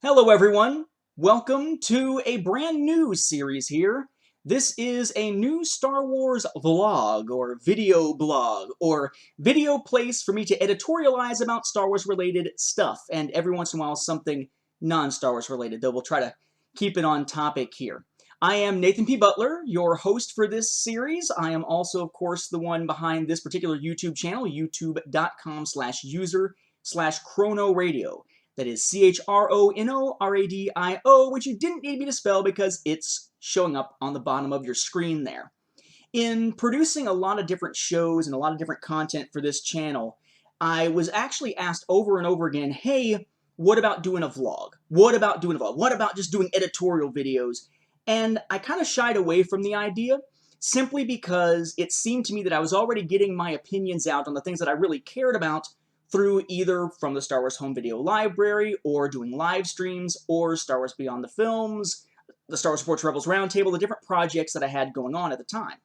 Hello everyone! Welcome to a brand new series here. This is a new Star Wars vlog, or video blog, or video place for me to editorialize about Star Wars related stuff, and every once in a while something non-Star Wars related, though we'll try to keep it on topic here. I am Nathan P. Butler, your host for this series. I am also, of course, the one behind this particular YouTube channel, youtube.com/user/chrono radio. That is CHRONORADIO, which you didn't need me to spell because it's showing up on the bottom of your screen there. In producing a lot of different shows and a lot of different content for this channel, I was actually asked over and over again, hey, what about doing a vlog? What about doing a vlog? What about just doing editorial videos? And I kind of shied away from the idea simply because it seemed to me that I was already getting my opinions out on the things that I really cared about through either from the Star Wars Home Video Library, or doing live streams, or Star Wars Beyond the Films, the Star Wars Reports Rebels Roundtable, the different projects that I had going on at the time.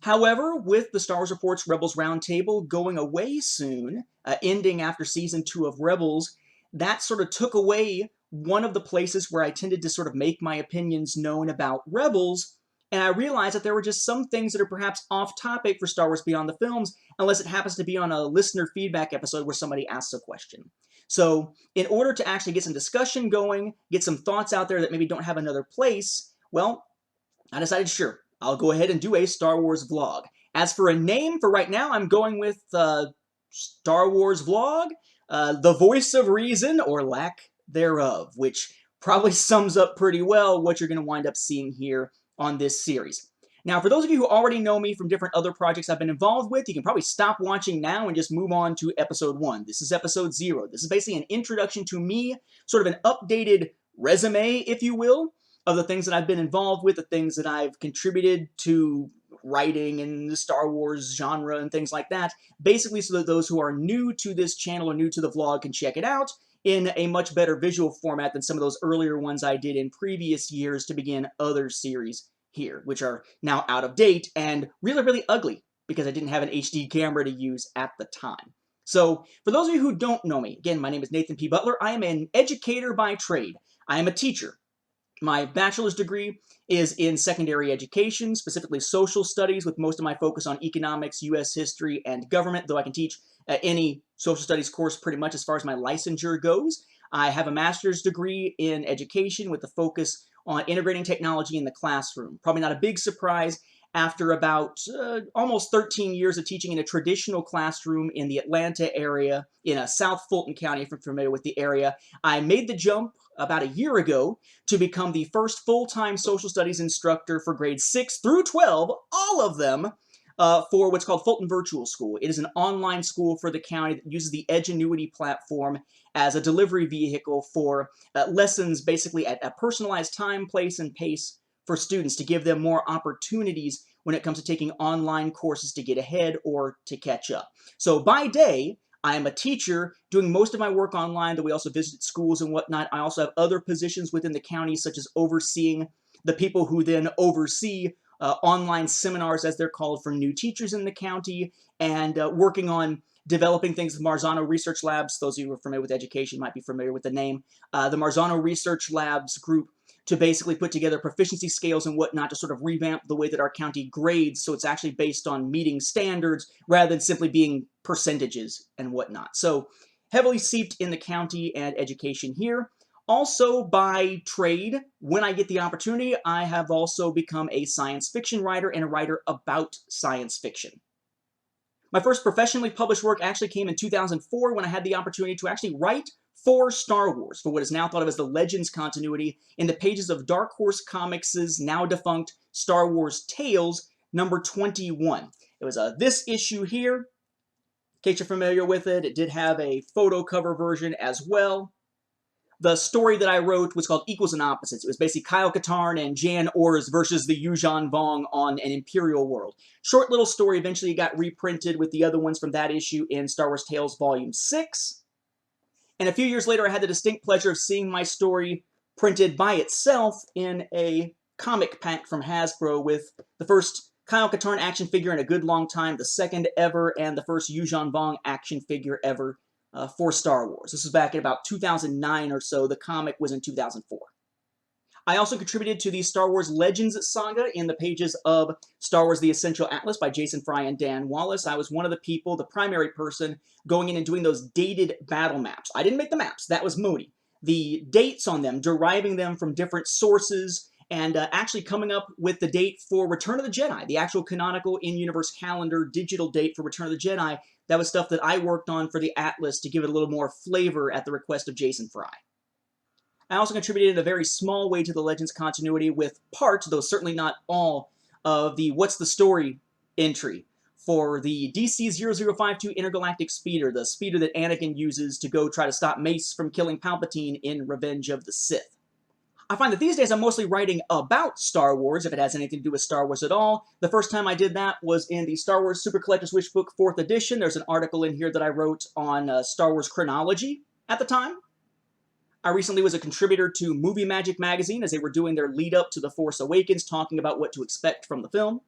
However, with the Star Wars Reports Rebels Roundtable going away soon, ending after Season 2 of Rebels, that sort of took away one of the places where I tended to sort of make my opinions known about Rebels, and I realized that there were just some things that are perhaps off topic for Star Wars Beyond the Films, unless it happens to be on a listener feedback episode where somebody asks a question. So in order to actually get some discussion going, get some thoughts out there that maybe don't have another place, well, I decided, sure, I'll go ahead and do a Star Wars vlog. As for a name, for right now, I'm going with Star Wars Vlog, the voice of reason, or lack thereof, which probably sums up pretty well what you're going to wind up seeing here on this series. Now, for those of you who already know me from different other projects I've been involved with, you can probably stop watching now and just move on to episode 1. This is episode 0. This is basically an introduction to me, sort of an updated resume, if you will, of the things that I've been involved with, the things that I've contributed to writing in the Star Wars genre and things like that, basically so that those who are new to this channel or new to the vlog can check it out in a much better visual format than some of those earlier ones I did in previous years to begin other series here, which are now out of date and really, really ugly because I didn't have an HD camera to use at the time. So, for those of you who don't know me, again, my name is Nathan P. Butler. I am an educator by trade. I am a teacher. My bachelor's degree is in secondary education, specifically social studies, with most of my focus on economics, U.S. history, and government, though I can teach any social studies course pretty much as far as my licensure goes. I have a master's degree in education with a focus on integrating technology in the classroom. Probably not a big surprise after about almost 13 years of teaching in a traditional classroom in the Atlanta area, in South Fulton County, if you're familiar with the area. I made the jump about a year ago to become the first full-time social studies instructor for grades 6 through 12, all of them, for what's called Fulton Virtual School. It is an online school for the county that uses the Edgenuity platform as a delivery vehicle for lessons basically at a personalized time, place, and pace for students to give them more opportunities when it comes to taking online courses to get ahead or to catch up. So by day, I am a teacher doing most of my work online, though we also visit schools and whatnot. I also have other positions within the county, such as overseeing the people who then oversee online seminars, as they're called, for new teachers in the county, and working on developing things with Marzano Research Labs. Those of you who are familiar with education might be familiar with the name. The Marzano Research Labs group to basically put together proficiency scales and whatnot to sort of revamp the way that our county grades, so it's actually based on meeting standards rather than simply being percentages and whatnot. So heavily seeped in the county and education here. Also, by trade, when I get the opportunity, I have also become a science fiction writer and a writer about science fiction. My first professionally published work actually came in 2004 when I had the opportunity to actually write for Star Wars, for what is now thought of as the Legends continuity, in the pages of Dark Horse Comics' now defunct Star Wars Tales, number 21. It was this issue here. In case you're familiar with it, it did have a photo cover version as well. The story that I wrote was called Equals and Opposites. It was basically Kyle Katarn and Jan Ors versus the Yuuzhan Vong on an Imperial world. Short little story, eventually got reprinted with the other ones from that issue in Star Wars Tales Volume 6. And a few years later, I had the distinct pleasure of seeing my story printed by itself in a comic pack from Hasbro with the first Kyle Katarn action figure in a good long time, the second ever, and the first Yuuzhan Vong action figure ever for Star Wars. This was back in about 2009 or so. The comic was in 2004. I also contributed to the Star Wars Legends saga in the pages of Star Wars The Essential Atlas by Jason Fry and Dan Wallace. I was one of the people, the primary person, going in and doing those dated battle maps. I didn't make the maps, that was Mooney. The dates on them, deriving them from different sources, and actually coming up with the date for Return of the Jedi, the actual canonical in-universe calendar digital date for Return of the Jedi. That was stuff that I worked on for the Atlas to give it a little more flavor at the request of Jason Fry. I also contributed in a very small way to the Legends continuity with parts, though certainly not all, of the What's the Story entry for the DC-0052 Intergalactic Speeder, the speeder that Anakin uses to go try to stop Mace from killing Palpatine in Revenge of the Sith. I find that these days I'm mostly writing about Star Wars, if it has anything to do with Star Wars at all. The first time I did that was in the Star Wars Super Collector's Wish book 4th edition. There's an article in here that I wrote on Star Wars chronology at the time. I recently was a contributor to Movie Magic magazine as they were doing their lead up to The Force Awakens, talking about what to expect from the film.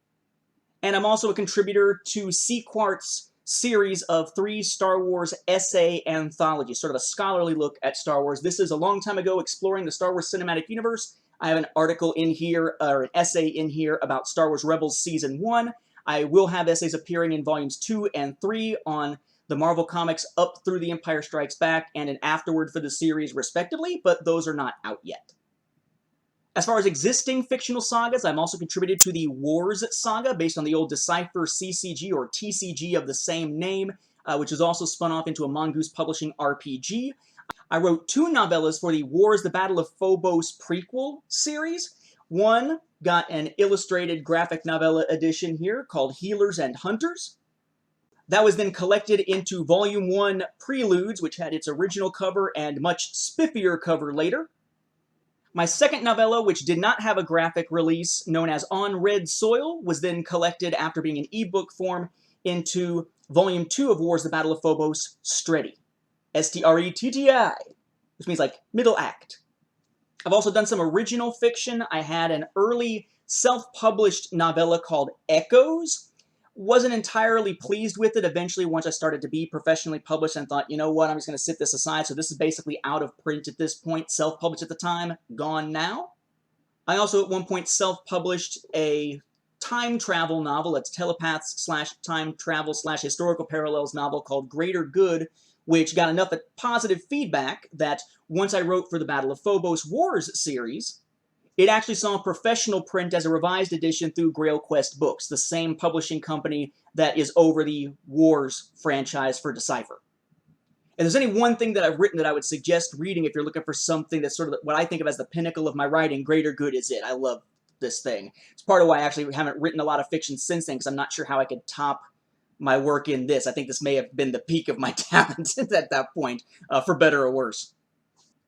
And I'm also a contributor to C-Quart's series of 3 Star Wars essay anthologies, sort of a scholarly look at Star Wars. This is a long time ago exploring the Star Wars Cinematic Universe. I have an article in here, or an essay in here about Star Wars Rebels Season 1. I will have essays appearing in Volumes 2 and 3 on the Marvel Comics up through The Empire Strikes Back and an afterword for the series, respectively, but those are not out yet. As far as existing fictional sagas, I'm also contributed to the Wars saga, based on the old Decipher CCG or TCG of the same name, which is also spun off into a Mongoose Publishing RPG. I wrote 2 novellas for the Wars, the Battle of Phobos prequel series. One got an illustrated graphic novella edition here called Healers and Hunters. That was then collected into Volume 1 Preludes, which had its original cover and much spiffier cover later. My second novella, which did not have a graphic release, known as On Red Soil, was then collected after being in ebook form into Volume 2 of Wars, the Battle of Phobos, Stretty. S-T-R-E-T-T-I, which means like middle act. I've also done some original fiction. I had an early self-published novella called Echoes. Wasn't entirely pleased with it eventually once I started to be professionally published and thought, you know what, I'm just going to sit this aside. So this is basically out of print at this point, self-published at the time, gone now. I also at one point self-published a time travel novel, it's telepaths / time travel / historical parallels novel called Greater Good, which got enough positive feedback that once I wrote for the Battle of Phobos Wars series, it actually saw professional print as a revised edition through Grail Quest Books, the same publishing company that is over the Wars franchise for Decipher. If there's any one thing that I've written that I would suggest reading if you're looking for something that's sort of what I think of as the pinnacle of my writing, Greater Good is it. I love this thing. It's part of why I actually haven't written a lot of fiction since then, because I'm not sure how I could top my work in this. I think this may have been the peak of my talent at that point, for better or worse.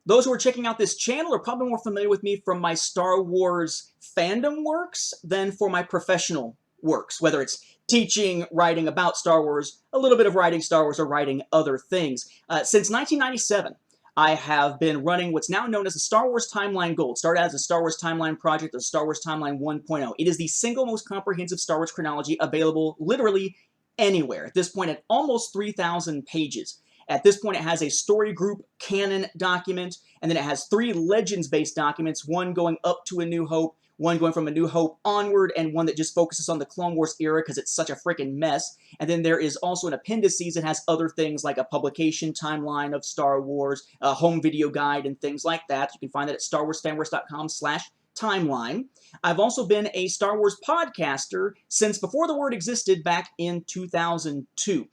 Those who are checking out this channel are probably more familiar with me from my Star Wars fandom works than for my professional works, whether it's teaching, writing about Star Wars, a little bit of writing Star Wars, or writing other things. Since 1997, I have been running what's now known as the Star Wars Timeline Gold. Started as a Star Wars Timeline project, the Star Wars Timeline 1.0. It is the single most comprehensive Star Wars chronology available literally anywhere. At this point, at almost 3,000 pages. At this point, it has a story group canon document, and then it has 3 Legends-based documents, one going up to A New Hope, one going from A New Hope onward, and one that just focuses on the Clone Wars era because it's such a freaking mess. And then there is also an appendices that has other things like a publication timeline of Star Wars, a home video guide, and things like that. You can find that at starwarsfanwars.com/timeline. I've also been a Star Wars podcaster since before the word existed back in 2002.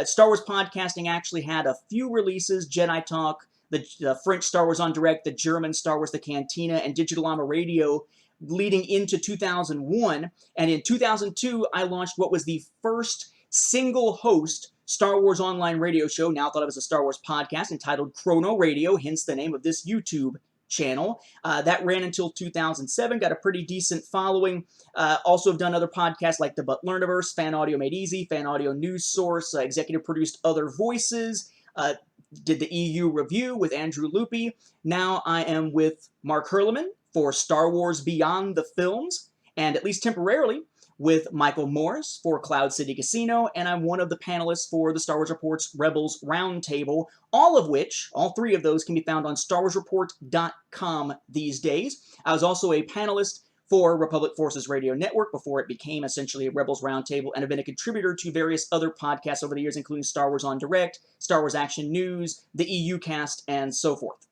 Star Wars podcasting actually had a few releases: Jedi Talk, the French Star Wars on Direct, the German Star Wars, the Cantina, and Digital Llama Radio, leading into 2001. And in 2002, I launched what was the first single-host Star Wars online radio show, now thought of as a Star Wars podcast, entitled Chrono Radio, hence the name of this YouTube channel. That ran until 2007, got a pretty decent following. Also have done other podcasts like the Butlerniverse, Fan Audio Made Easy, Fan Audio News Source, executive produced Other Voices, did the EU Review with Andrew Loopy. Now I am with Mark Herleman for Star Wars Beyond the Films, and at least temporarily, with Michael Morris for Cloud City Casino, and I'm one of the panelists for the Star Wars Report's Rebels Roundtable, all three of those can be found on StarWarsReport.com these days. I was also a panelist for Republic Forces Radio Network before it became essentially a Rebels Roundtable, and have been a contributor to various other podcasts over the years, including Star Wars on Direct, Star Wars Action News, the EU Cast, and so forth.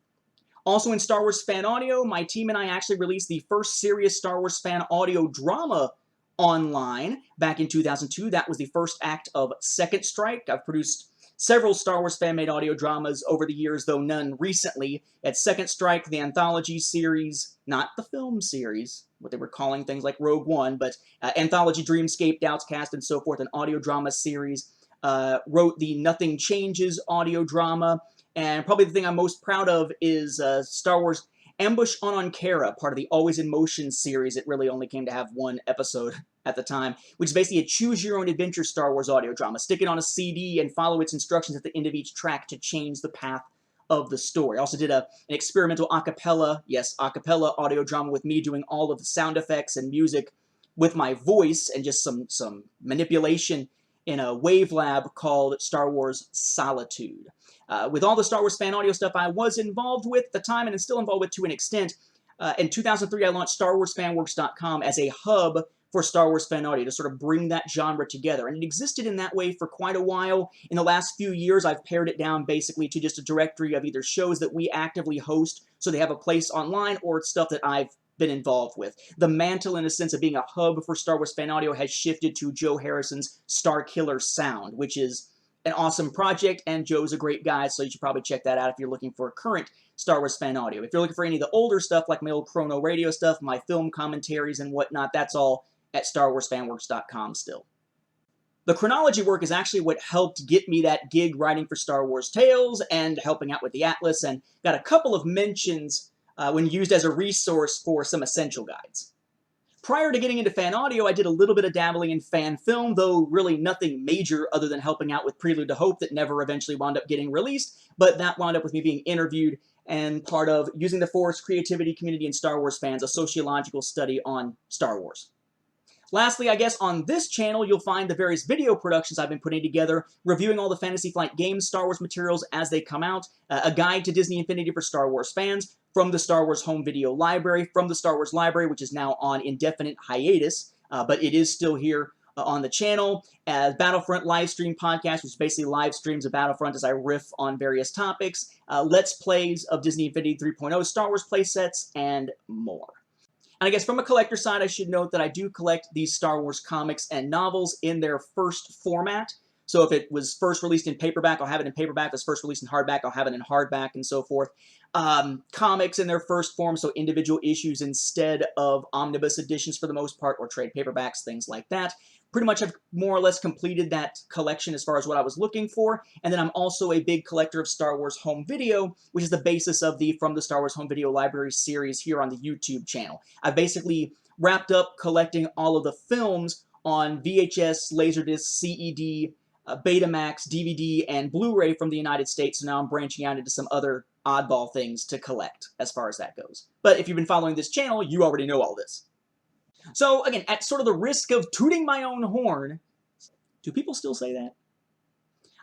Also in Star Wars Fan Audio, my team and I actually released the first serious Star Wars fan audio drama online back in 2002. That was the first act of Second Strike. I've produced several Star Wars fan-made audio dramas over the years, though none recently. At Second Strike, the anthology series, not the film series, what they were calling things like Rogue One, but anthology Dreamscape, Outcast, and so forth, an audio drama series. Wrote the Nothing Changes audio drama, and probably the thing I'm most proud of is Star Wars Ambush on Ankara, part of the Always in Motion series. It really only came to have one episode at the time, which is basically a choose-your-own-adventure Star Wars audio drama. Stick it on a CD and follow its instructions at the end of each track to change the path of the story. I also did an experimental acapella, yes, acapella audio drama with me doing all of the sound effects and music with my voice and just some manipulation in a wave lab called Star Wars Solitude. With all the Star Wars fan audio stuff I was involved with at the time and am still involved with to an extent, in 2003 I launched StarWarsFanWorks.com as a hub for Star Wars fan audio to sort of bring that genre together. And it existed in that way for quite a while. In the last few years, I've pared it down basically to just a directory of either shows that we actively host, so they have a place online, or it's stuff that I've been involved with. The mantle, in a sense, of being a hub for Star Wars fan audio has shifted to Joe Harrison's Starkiller Sound, which is an awesome project, and Joe's a great guy, so you should probably check that out if you're looking for current Star Wars fan audio. If you're looking for any of the older stuff, like my old Chrono Radio stuff, my film commentaries and whatnot, that's all at StarWarsFanWorks.com still. The chronology work is actually what helped get me that gig writing for Star Wars Tales and helping out with the Atlas, and got a couple of mentions when used as a resource for some essential guides. Prior to getting into fan audio, I did a little bit of dabbling in fan film, though really nothing major other than helping out with Prelude to Hope that never eventually wound up getting released, but that wound up with me being interviewed and part of Using the Force Creativity Community and Star Wars Fans, a sociological study on Star Wars. Lastly, I guess on this channel, you'll find the various video productions I've been putting together, reviewing all the Fantasy Flight Games Star Wars materials as they come out, a guide to Disney Infinity for Star Wars fans, from the Star Wars Home Video Library, from the Star Wars Library, which is now on indefinite hiatus, but it is still here on the channel, as Battlefront Livestream Podcast, which is basically live streams of Battlefront as I riff on various topics, Let's Plays of Disney Infinity 3.0, Star Wars playsets, and more. And I guess from a collector side, I should note that I do collect these Star Wars comics and novels in their first format. So if it was first released in paperback, I'll have it in paperback. If it's first released in hardback, I'll have it in hardback, and so forth. Comics in their first form, so individual issues instead of omnibus editions for the most part, or trade paperbacks, things like that. Pretty much have more or less completed that collection as far as what I was looking for. And then I'm also a big collector of Star Wars Home Video, which is the basis of the From the Star Wars Home Video Library series here on the YouTube channel. I've basically wrapped up collecting all of the films on VHS, Laserdisc, CED, Betamax, DVD, and Blu-ray from the United States, so now I'm branching out into some other oddball things to collect as far as that goes. But if you've been following this channel, you already know all this. So again, at sort of the risk of tooting my own horn, do people still say that?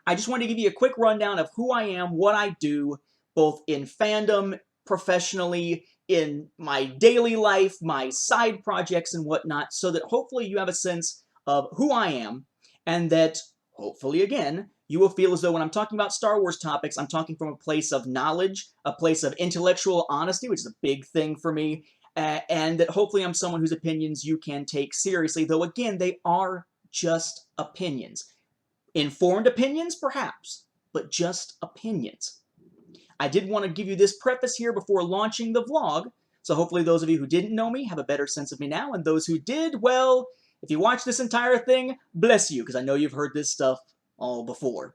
I just wanted to give you a quick rundown of who I am, what I do, both in fandom, professionally, in my daily life, my side projects and whatnot, so that hopefully you have a sense of who I am, and that hopefully, again, you will feel as though when I'm talking about Star Wars topics, I'm talking from a place of knowledge, a place of intellectual honesty, which is a big thing for me, and that hopefully I'm someone whose opinions you can take seriously, though again, they are just opinions. Informed opinions, perhaps, but just opinions. I did want to give you this preface here before launching the vlog, so hopefully those of you who didn't know me have a better sense of me now, and those who did, well, if you watch this entire thing, bless you, because I know you've heard this stuff all before.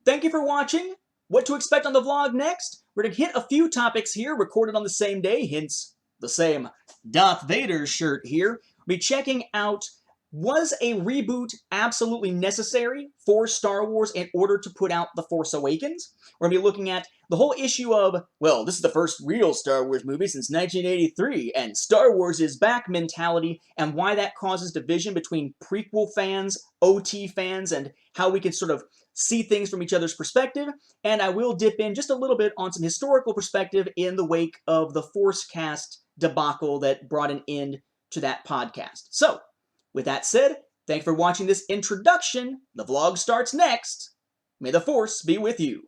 Thank you for watching. What to expect on the vlog next? We're going to hit a few topics here recorded on the same day, hence the same Darth Vader shirt here. We'll be checking out Was a reboot absolutely necessary for Star Wars in order to put out The Force Awakens? We're going to be looking at the whole issue of, well, this is the first real Star Wars movie since 1983, and Star Wars is back mentality, and why that causes division between prequel fans, OT fans, and how we can sort of see things from each other's perspective. And I will dip in just a little bit on some historical perspective in the wake of the Force Cast debacle that brought an end to that podcast. So, with that said, thanks for watching this introduction. The vlog starts next. May the Force be with you.